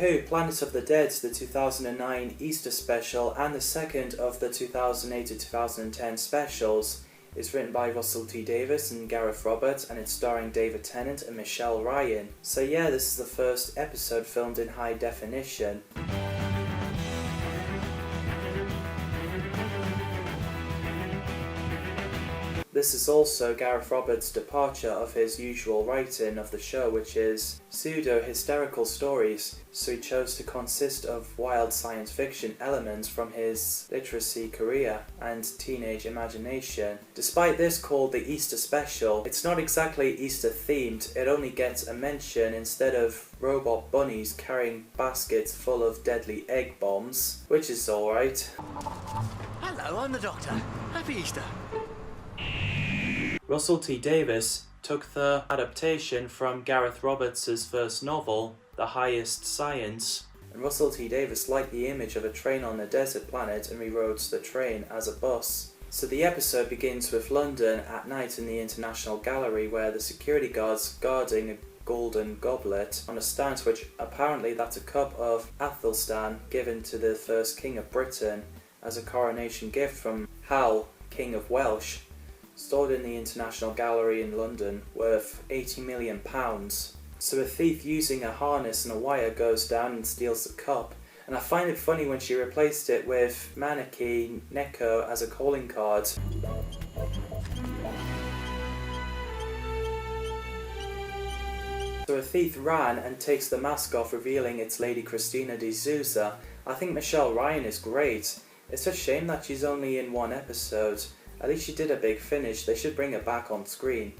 Who, Planet of the Dead, the 2009 Easter special, and the second of the 2008 to 2010 specials, is written by Russell T Davies and Gareth Roberts, and it's starring David Tennant and Michelle Ryan. So yeah, this is the first episode filmed in high definition. This is also Gareth Roberts' departure of his usual writing of the show, which is pseudo-hysterical stories, so he chose to consist of wild science fiction elements from his literacy career and teenage imagination. Despite this called the Easter special, it's not exactly Easter themed. It only gets a mention instead of robot bunnies carrying baskets full of deadly egg bombs, which is alright. Hello, I'm the Doctor. Happy Easter. Russell T Davies took the adaptation from Gareth Roberts' first novel, The Highest Science, and Russell T Davies liked the image of a train on a desert planet and rewrote the train as a bus. So the episode begins with London at night in the International Gallery, where the security guard's guarding a golden goblet on a stand, which apparently that's a cup of Athelstan given to the first King of Britain as a coronation gift from Hal, King of Welsh, stored in the International Gallery in London, worth £80 million. So a thief using a harness and a wire goes down and steals the cup, and I find it funny when she replaced it with Maneki Neko as a calling card. So a thief ran and takes the mask off, revealing it's Lady Christina de Souza. I think Michelle Ryan is great. It's a shame that she's only in one episode. At least she did a big finish. They should bring her back on screen.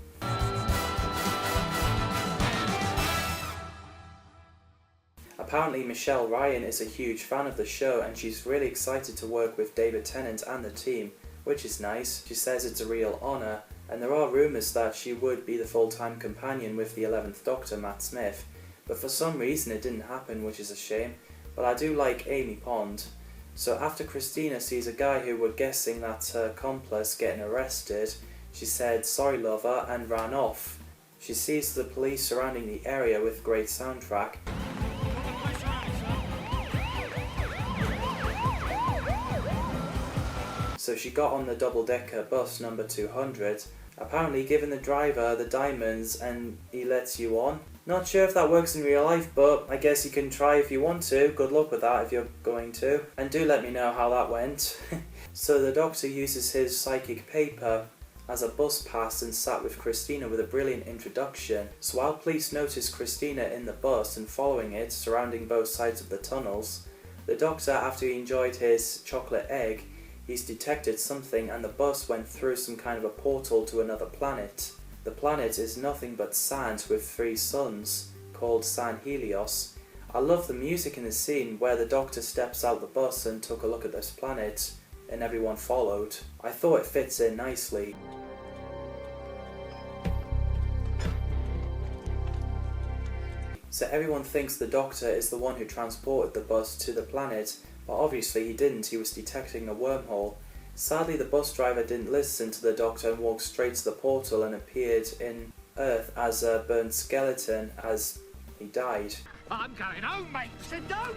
Apparently Michelle Ryan is a huge fan of the show, and she's really excited to work with David Tennant and the team, which is nice. She says it's a real honour, and there are rumours that she would be the full-time companion with the 11th Doctor, Matt Smith, but for some reason it didn't happen, which is a shame. But I do like Amy Pond. So after Christina sees a guy who we're guessing that's her accomplice getting arrested, she said, "Sorry lover," and ran off. She sees the police surrounding the area with great soundtrack. So she got on the double-decker bus number 200, apparently giving the driver the diamonds and he lets you on. Not sure if that works in real life, but I guess you can try if you want to. Good luck with that if you're going to. And do let me know how that went. So the Doctor uses his psychic paper as a bus pass and sat with Christina with a brilliant introduction. So while police notice Christina in the bus and following it, surrounding both sides of the tunnels, the Doctor, after he enjoyed his chocolate egg, he's detected something, and the bus went through some kind of a portal to another planet. The planet is nothing but sand with 3 suns, called San Helios. I love the music in the scene where the Doctor steps out the bus and took a look at this planet, and everyone followed. I thought it fits in nicely. So everyone thinks the Doctor is the one who transported the bus to the planet, but obviously he didn't. He was detecting a wormhole. Sadly, the bus driver didn't listen to the Doctor and walked straight to the portal and appeared in Earth as a burnt skeleton as he died. I'm going home, mate. So don't.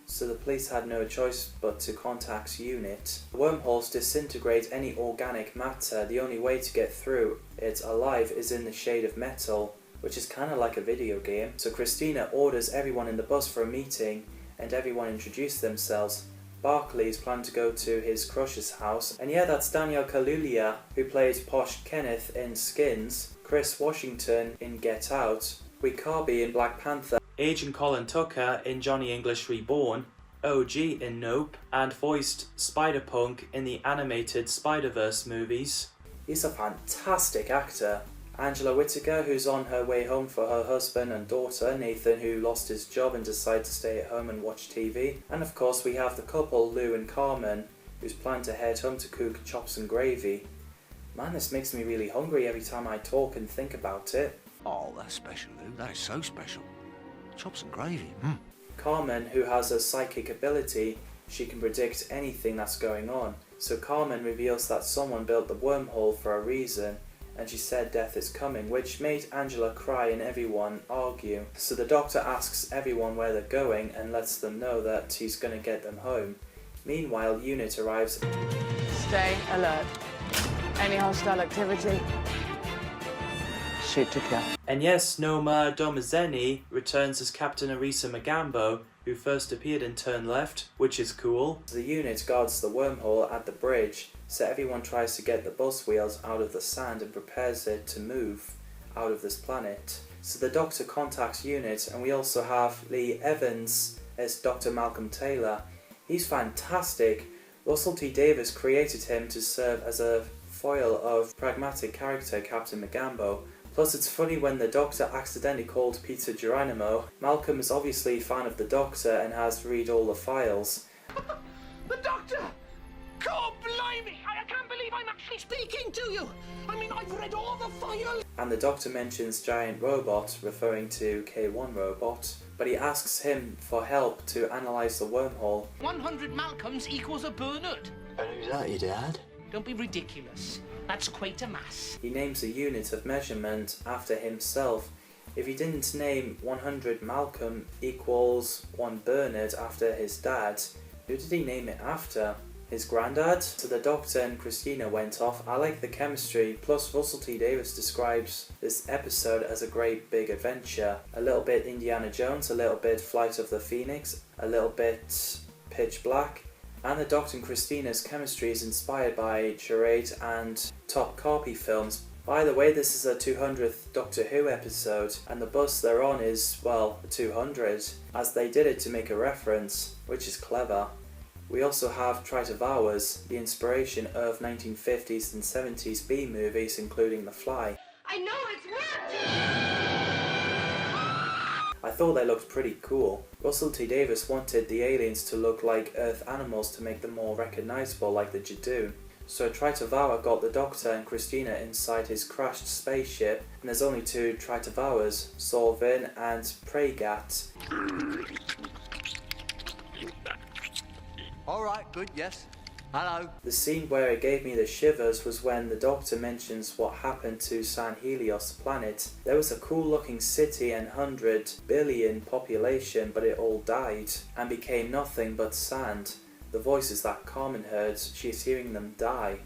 So the police had no choice but to contact UNIT. Wormholes disintegrate any organic matter. The only way to get through it alive is in the shade of metal, which is kind of like a video game. So Christina orders everyone in the bus for a meeting, and everyone introduce themselves. Barclay's planned to go to his crush's house, and yeah, that's Daniel Kaluuya, who played Posh Kenneth in Skins, Chris Washington in Get Out, Wee-Carby in Black Panther, Agent Colin Tucker in Johnny English Reborn, OG in Nope, and voiced Spider-Punk in the animated Spider-Verse movies. He's a fantastic actor. Angela Whittaker, who's on her way home for her husband and daughter, Nathan, who lost his job and decided to stay at home and watch TV. And of course we have the couple, Lou and Carmen, who's planned to head home to cook chops and gravy. Man, this makes me really hungry every time I talk and think about it. Oh, that's special, Lou. That is so special. Chops and gravy. Carmen, who has a psychic ability, she can predict anything that's going on. So Carmen reveals that someone built the wormhole for a reason, and she said death is coming, which made Angela cry and everyone argue. So the Doctor asks everyone where they're going and lets them know that he's going to get them home. Meanwhile, UNIT arrives. Stay alert. Any hostile activity? Shoot to kill. And yes, Noma Domazeni returns as Captain Arisa Magambo, who first appeared in Turn Left, which is cool. The unit guards the wormhole at the bridge, so everyone tries to get the bus wheels out of the sand and prepares it to move out of this planet. So the Doctor contacts UNIT, and we also have Lee Evans as Dr. Malcolm Taylor. He's fantastic. Russell T Davies created him to serve as a foil of pragmatic character Captain Magambo. Plus, it's funny when the Doctor accidentally called Peter Geronimo. Malcolm is obviously a fan of the Doctor and has read all the files. The Doctor! God blimey! I can't believe I'm actually speaking to you! I mean, I've read all the files! And the Doctor mentions Giant Robot, referring to K1 Robot, but he asks him for help to analyse the wormhole. 100 Malcolms equals a Bernard. And who's that, your dad? Don't be ridiculous. That's quite a mass. He names a unit of measurement after himself. If he didn't name 100 Malcolm equals 1 Bernard after his dad, who did he name it after? His granddad? So the Doctor and Christina went off. I like the chemistry, plus Russell T Davies describes this episode as a great big adventure. A little bit Indiana Jones, a little bit Flight of the Phoenix, a little bit Pitch Black. And the Doctor and Christina's chemistry is inspired by Charade and Top Copy films. By the way, this is a 200th Doctor Who episode, and the bus they're on is, well, 200, as they did it to make a reference, which is clever. We also have Try to Vours, the inspiration of 1950s and 70s B-movies, including The Fly. I know it's worked! I thought they looked pretty cool. Russell T Davies wanted the aliens to look like Earth animals to make them more recognisable, like the Jadoon. So Try to Vour got the Doctor and Christina inside his crashed spaceship, and there's only 2 Try to Vours, Solvin and Pregat. Alright, good, yes. Hello. The scene where it gave me the shivers was when the Doctor mentions what happened to San Helios planet. There was a cool looking city and 100 billion population, but it all died and became nothing but sand. The voices that Carmen heard, she is hearing them die.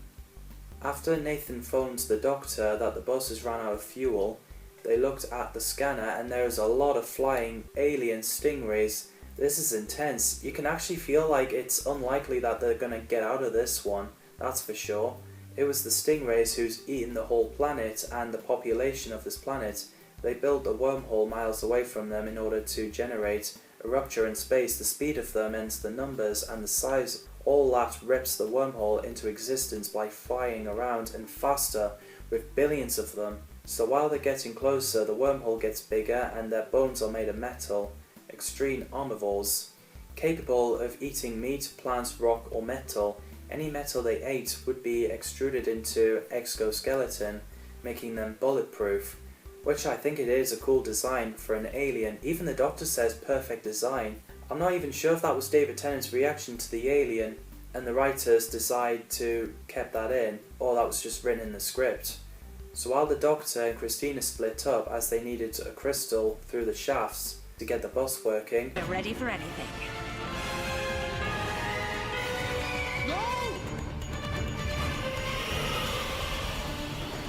After Nathan phones the Doctor that the buses ran out of fuel, they looked at the scanner and there is a lot of flying alien stingrays. This is intense. You can actually feel like it's unlikely that they're going to get out of this one, that's for sure. It was the stingrays who's eaten the whole planet and the population of this planet. They built a wormhole miles away from them in order to generate a rupture in space. The speed of them and the numbers and the size, all that rips the wormhole into existence by flying around and faster with billions of them. So while they're getting closer, the wormhole gets bigger and their bones are made of metal. Extreme omnivores, capable of eating meat, plants, rock or metal. Any metal they ate would be extruded into exoskeleton, making them bulletproof, which I think it is a cool design for an alien. Even the Doctor says perfect design. I'm not even sure if that was David Tennant's reaction to the alien and the writers decide to keep that in, or that was just written in the script. So while the Doctor and Christina split up as they needed a crystal through the shafts to get the bus working. We're ready for anything.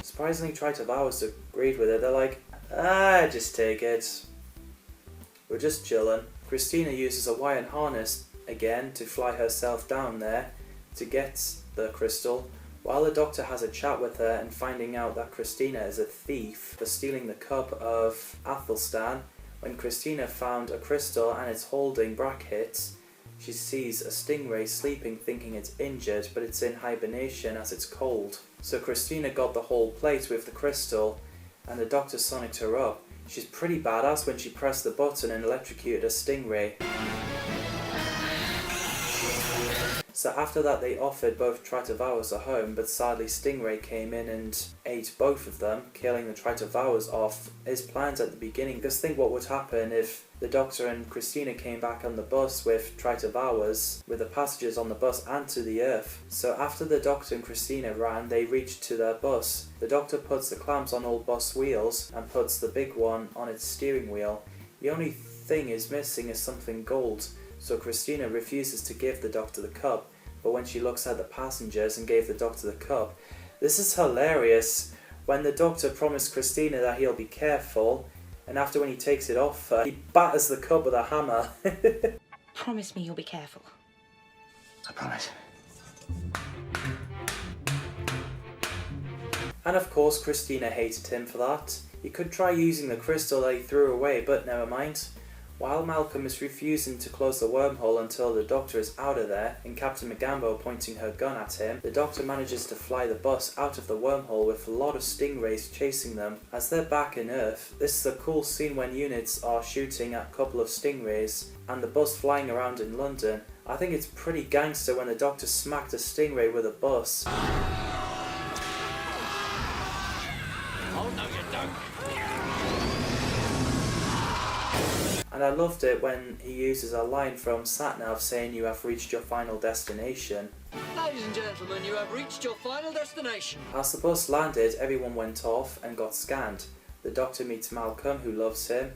Surprisingly, Try to Vours agreed with it. They're like, just take it. We're just chilling. Christina uses a wire and harness again to fly herself down there to get the crystal, while the Doctor has a chat with her and finding out that Christina is a thief for stealing the cup of Athelstan. When Christina found a crystal and it's holding brackets, she sees a stingray sleeping thinking it's injured, but it's in hibernation as it's cold. So Christina got the whole plate with the crystal and the Doctor sonicked her up. She's pretty badass when she pressed the button and electrocuted a stingray. So after that they offered both Tritavowers a home, but sadly Stingray came in and ate both of them, killing the Tritavowers off his plans at the beginning. Because think what would happen if the Doctor and Christina came back on the bus with Tritavowers, with the passengers on the bus and to the Earth. So after the Doctor and Christina ran, they reached to their bus. The Doctor puts the clamps on all bus wheels and puts the big one on its steering wheel. The only thing is missing is something gold. So Christina refuses to give the Doctor the cup, but when she looks at the passengers and gave the Doctor the cup, this is hilarious. When the Doctor promised Christina that he'll be careful, and after when he takes it off her, he batters the cup with a hammer. Promise me you'll be careful. I promise. And of course Christina hated him for that. He could try using the crystal that he threw away, but never mind. While Malcolm is refusing to close the wormhole until the Doctor is out of there, and Captain Magambo pointing her gun at him, the Doctor manages to fly the bus out of the wormhole with a lot of stingrays chasing them. As they're back in Earth, this is a cool scene when units are shooting at a couple of stingrays, and the bus flying around in London. I think it's pretty gangster when the Doctor smacked a stingray with a bus. Oh, no, you don't. And I loved it when he uses a line from Satnav saying you have reached your final destination. Ladies and gentlemen, you have reached your final destination. As the bus landed, everyone went off and got scanned. The Doctor meets Malcolm, who loves him,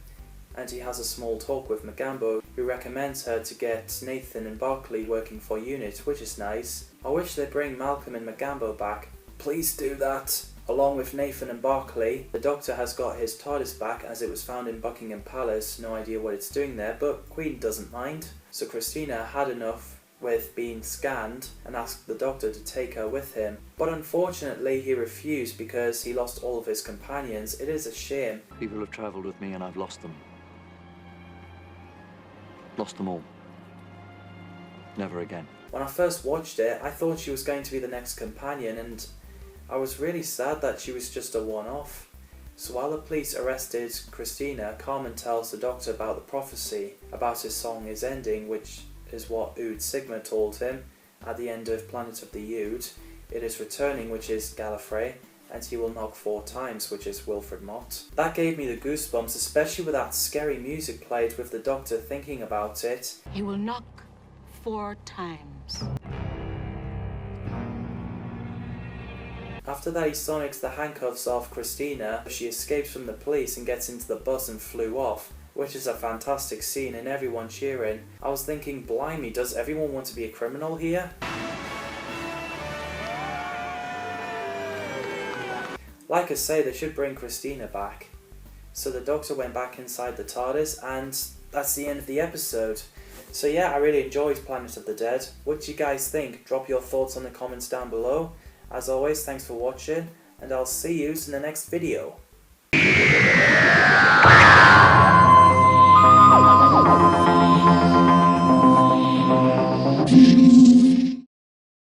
and he has a small talk with Magambo, who recommends her to get Nathan and Barclay working for UNIT, which is nice. I wish they'd bring Malcolm and Magambo back. Please do that. Along with Nathan and Barclay, the Doctor has got his TARDIS back as it was found in Buckingham Palace. No idea what it's doing there, but Queen doesn't mind. So Christina had enough with being scanned and asked the Doctor to take her with him. But unfortunately he refused because he lost all of his companions. It is a shame. People have travelled with me and I've lost them. Lost them all. Never again. When I first watched it, I thought she was going to be the next companion, and I was really sad that she was just a one-off. So while the police arrested Christina, Carmen tells the Doctor about the prophecy, about his song is ending, which is what Ood Sigma told him at the end of Planet of the Ood. It is returning, which is Gallifrey, and he will knock 4 times, which is Wilfred Mott. That gave me the goosebumps, especially with that scary music played with the Doctor thinking about it. He will knock 4 times. After that he sonics the handcuffs off Christina. She escapes from the police and gets into the bus and flew off, which is a fantastic scene and everyone cheering. I was thinking, blimey, does everyone want to be a criminal here? Like I say, they should bring Christina back. So the Doctor went back inside the TARDIS, and that's the end of the episode. So yeah, I really enjoyed Planet of the Dead. What do you guys think? Drop your thoughts in the comments down below. As always, thanks for watching, and I'll see you in the next video.